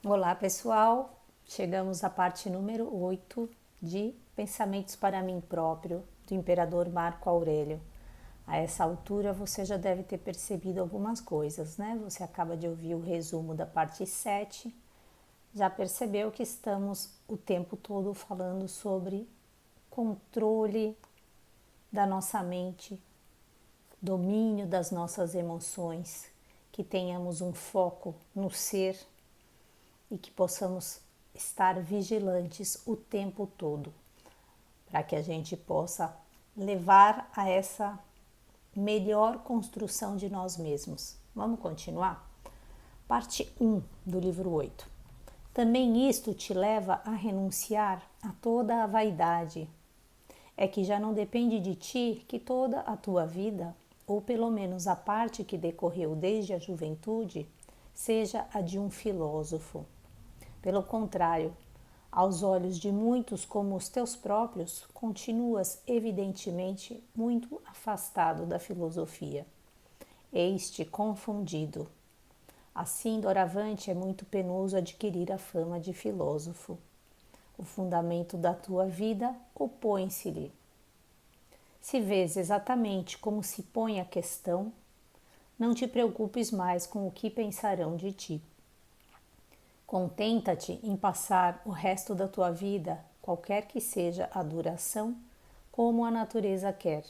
Olá pessoal, chegamos à parte número 8 de Pensamentos para mim próprio, do Imperador Marco Aurélio. A essa altura você já deve ter percebido algumas coisas, né? Você acaba de ouvir o resumo da parte 7, já percebeu que estamos o tempo todo falando sobre controle da nossa mente, domínio das nossas emoções, que tenhamos um foco no ser e que possamos estar vigilantes o tempo todo, para que a gente possa levar a essa melhor construção de nós mesmos. Vamos continuar? Parte 1 do livro 8. Também isto te leva a renunciar a toda a vaidade. É que já não depende de ti que toda a tua vida, ou pelo menos a parte que decorreu desde a juventude, seja a de um filósofo. Pelo contrário, aos olhos de muitos como os teus próprios, continuas evidentemente muito afastado da filosofia. Eis-te confundido. Assim, doravante, é muito penoso adquirir a fama de filósofo. O fundamento da tua vida opõe-se-lhe. Se vês exatamente como se põe a questão, não te preocupes mais com o que pensarão de ti. Contenta-te em passar o resto da tua vida, qualquer que seja a duração, como a natureza quer.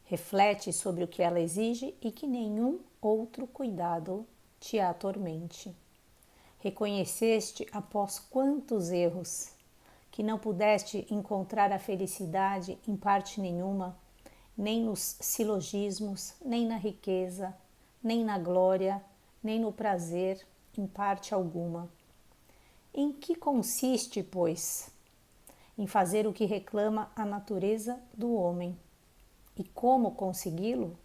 Reflete sobre o que ela exige e que nenhum outro cuidado te atormente. Reconheceste, após quantos erros, que não pudeste encontrar a felicidade em parte nenhuma, nem nos silogismos, nem na riqueza, nem na glória, nem no prazer, em parte alguma. Em que consiste, pois? Em fazer o que reclama a natureza do homem. E como consegui-lo?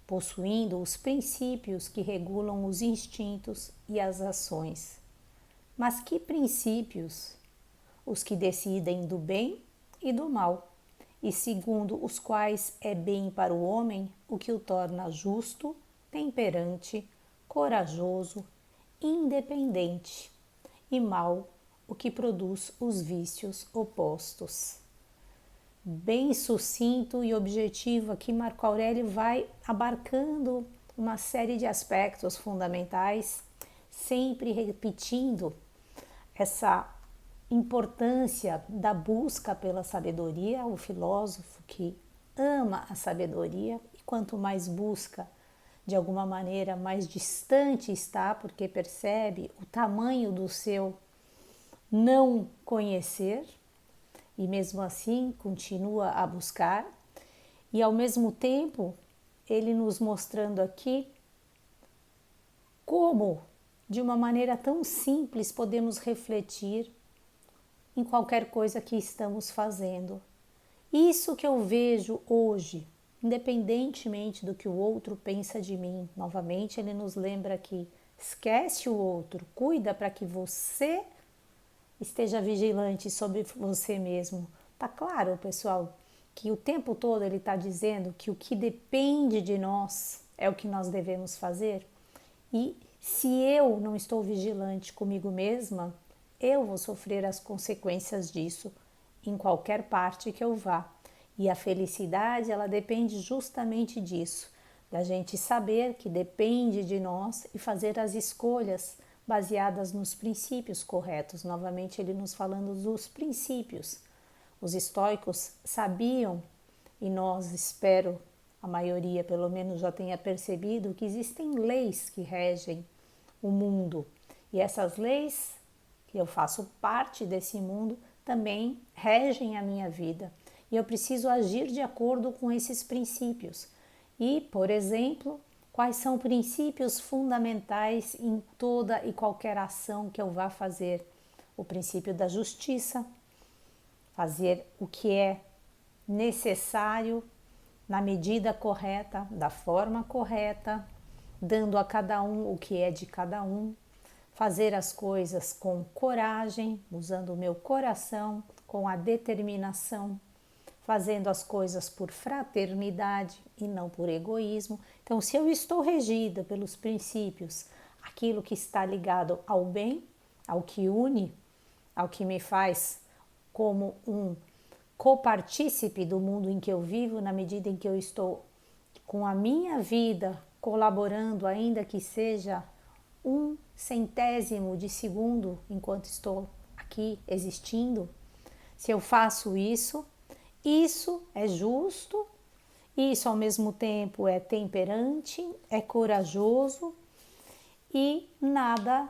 Possuindo os princípios que regulam os instintos e as ações. Mas que princípios? Os que decidem do bem e do mal, e segundo os quais é bem para o homem o que o torna justo, temperante, corajoso, independente, e mal o que produz os vícios opostos. Bem sucinto e objetivo aqui, Marco Aurélio vai abarcando uma série de aspectos fundamentais, sempre repetindo essa importância da busca pela sabedoria, o filósofo que ama a sabedoria e quanto mais busca, de alguma maneira mais distante está, porque percebe o tamanho do seu não conhecer e mesmo assim continua a buscar, e ao mesmo tempo ele nos mostrando aqui como de uma maneira tão simples podemos refletir em qualquer coisa que estamos fazendo. Isso que eu vejo hoje, independentemente do que o outro pensa de mim, novamente ele nos lembra que esquece o outro, cuida para que você esteja vigilante sobre você mesmo. Tá claro, pessoal, que o tempo todo ele está dizendo que o que depende de nós é o que nós devemos fazer. E se eu não estou vigilante comigo mesma, eu vou sofrer as consequências disso em qualquer parte que eu vá. E a felicidade, ela depende justamente disso, da gente saber que depende de nós e fazer as escolhas baseadas nos princípios corretos. Novamente ele nos falando dos princípios. Os estoicos sabiam, e nós, espero, a maioria pelo menos já tenha percebido, que existem leis que regem o mundo. E essas leis, que eu faço parte desse mundo, também regem a minha vida. E eu preciso agir de acordo com esses princípios. E, por exemplo, quais são princípios fundamentais em toda e qualquer ação que eu vá fazer? O princípio da justiça, fazer o que é necessário na medida correta, da forma correta, dando a cada um o que é de cada um, fazer as coisas com coragem, usando o meu coração, com a determinação, fazendo as coisas por fraternidade e não por egoísmo. Então, se eu estou regida pelos princípios, aquilo que está ligado ao bem, ao que une, ao que me faz como um copartícipe do mundo em que eu vivo, na medida em que eu estou com a minha vida colaborando, ainda que seja 1/100º de segundo enquanto estou aqui existindo. Se eu faço isso, isso é justo, isso ao mesmo tempo é temperante, é corajoso e nada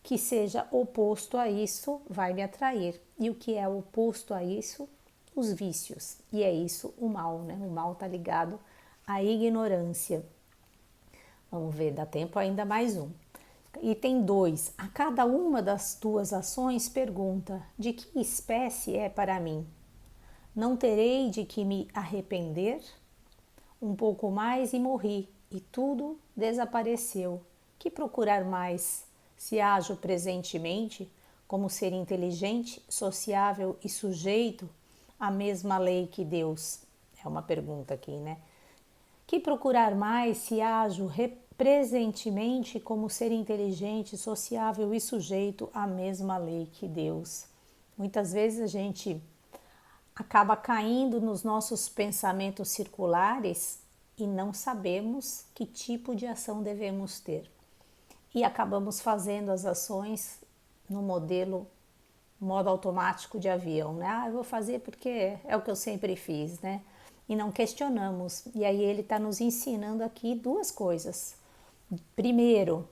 que seja oposto a isso vai me atrair. E o que é oposto a isso? Os vícios. E é isso o mal, né? O mal está ligado à ignorância. Vamos ver, dá tempo ainda mais um. Item 2. A cada uma das tuas ações pergunta: de que espécie é para mim? Não terei de que me arrepender? Um pouco mais e morri, e tudo desapareceu. Que procurar mais? Se ajo presentemente como ser inteligente, sociável e sujeito à mesma lei que Deus? É uma pergunta aqui, né? Que procurar mais se ajo presentemente como ser inteligente, sociável e sujeito à mesma lei que Deus? Muitas vezes a gente acaba caindo nos nossos pensamentos circulares e não sabemos que tipo de ação devemos ter. E acabamos fazendo as ações no modo automático de avião, né? Eu vou fazer porque é o que eu sempre fiz, né? E não questionamos. E aí ele está nos ensinando aqui duas coisas. Primeiro,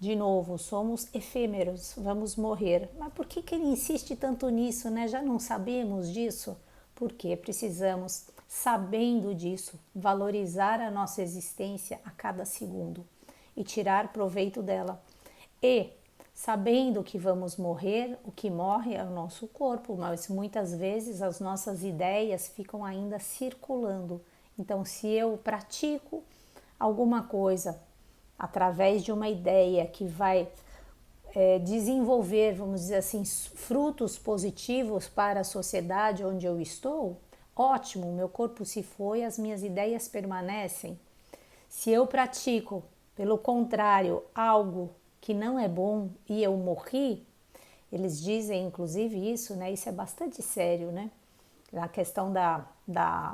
de novo, somos efêmeros, vamos morrer. Mas por que ele insiste tanto nisso, né? Já não sabemos disso? Porque precisamos, sabendo disso, valorizar a nossa existência a cada segundo e tirar proveito dela. E, sabendo que vamos morrer, o que morre é o nosso corpo, mas muitas vezes as nossas ideias ficam ainda circulando. Então, se eu pratico alguma coisa através de uma ideia que vai desenvolver, vamos dizer assim, frutos positivos para a sociedade onde eu estou, ótimo, meu corpo se foi, as minhas ideias permanecem. Se eu pratico, pelo contrário, algo que não é bom e eu morri, eles dizem inclusive isso, né? Isso é bastante sério, né? A questão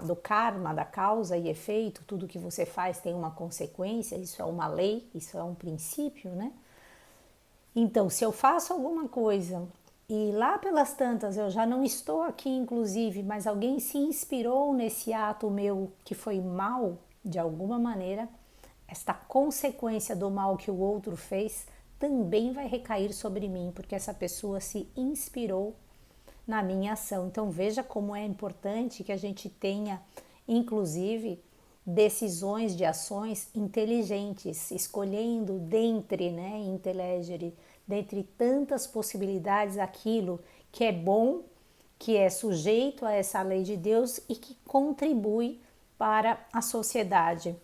do karma, da causa e efeito, tudo que você faz tem uma consequência, isso é uma lei, isso é um princípio, né? Então, se eu faço alguma coisa e lá pelas tantas eu já não estou aqui, inclusive, mas alguém se inspirou nesse ato meu que foi mal, de alguma maneira, esta consequência do mal que o outro fez também vai recair sobre mim, porque essa pessoa se inspirou na minha ação. Então veja como é importante que a gente tenha, inclusive, decisões de ações inteligentes, escolhendo dentre, né, inteligere, dentre tantas possibilidades aquilo que é bom, que é sujeito a essa lei de Deus e que contribui para a sociedade.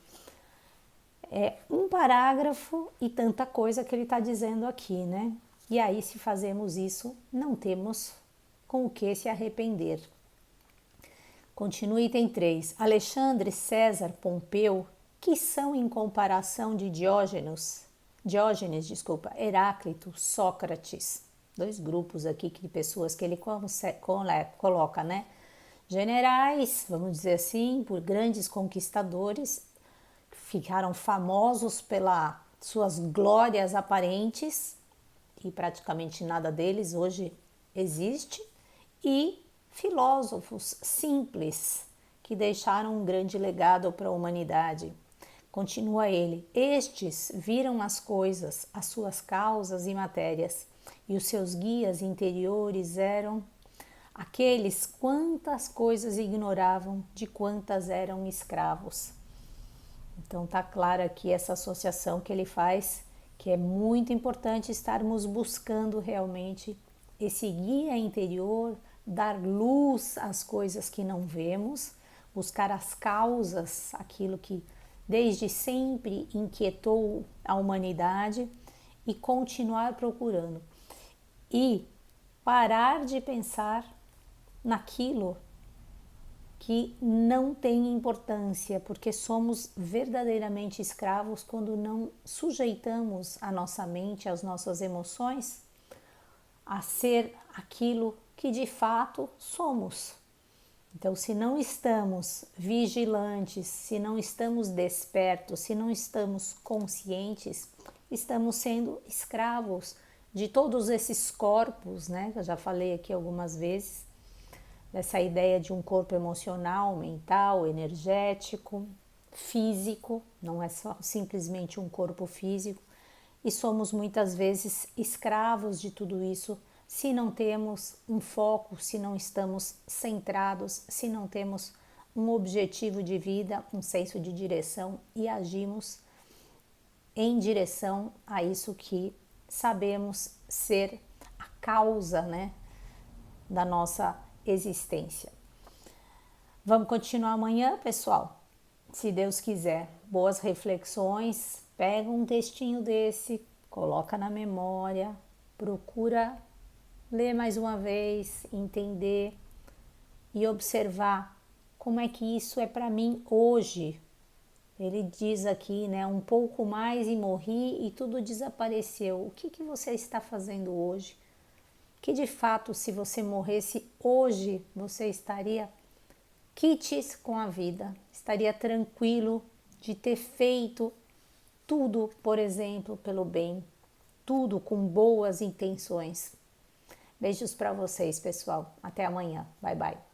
É um parágrafo e tanta coisa que ele está dizendo aqui, né? E aí, se fazemos isso, não temos com o que se arrepender. Continua item 3. Alexandre, César, Pompeu, que são em comparação de Diógenes, Heráclito, Sócrates. Dois grupos aqui de pessoas que ele coloca, né? Generais, vamos dizer assim, por grandes conquistadores, ficaram famosos pelas suas glórias aparentes e praticamente nada deles hoje existe, e filósofos simples que deixaram um grande legado para a humanidade. Continua ele: estes viram as coisas, as suas causas e matérias, e os seus guias interiores eram aqueles quantas coisas ignoravam, de quantas eram escravos. Então tá clara aqui essa associação que ele faz, que é muito importante estarmos buscando realmente esse guia interior, dar luz às coisas que não vemos, buscar as causas, aquilo que desde sempre inquietou a humanidade e continuar procurando. E parar de pensar naquilo que não tem importância, porque somos verdadeiramente escravos quando não sujeitamos a nossa mente, as nossas emoções a ser aquilo que de fato somos. Então, se não estamos vigilantes, se não estamos despertos, se não estamos conscientes, estamos sendo escravos de todos esses corpos, né? Que eu já falei aqui algumas vezes, dessa ideia de um corpo emocional, mental, energético, físico, não é só simplesmente um corpo físico, e somos muitas vezes escravos de tudo isso se não temos um foco, se não estamos centrados, se não temos um objetivo de vida, um senso de direção e agimos em direção a isso que sabemos ser a causa, né, da nossa existência. Vamos continuar amanhã, pessoal? Se Deus quiser. Boas reflexões. Pega um textinho desse, coloca na memória, procura ler mais uma vez, entender e observar como é que isso é para mim hoje. Ele diz aqui, né, um pouco mais e morri e tudo desapareceu. O que você está fazendo hoje? Que de fato, se você morresse hoje, você estaria quites com a vida, estaria tranquilo de ter feito tudo, por exemplo, pelo bem, tudo com boas intenções. Beijos para vocês, pessoal. Até amanhã. Bye, bye.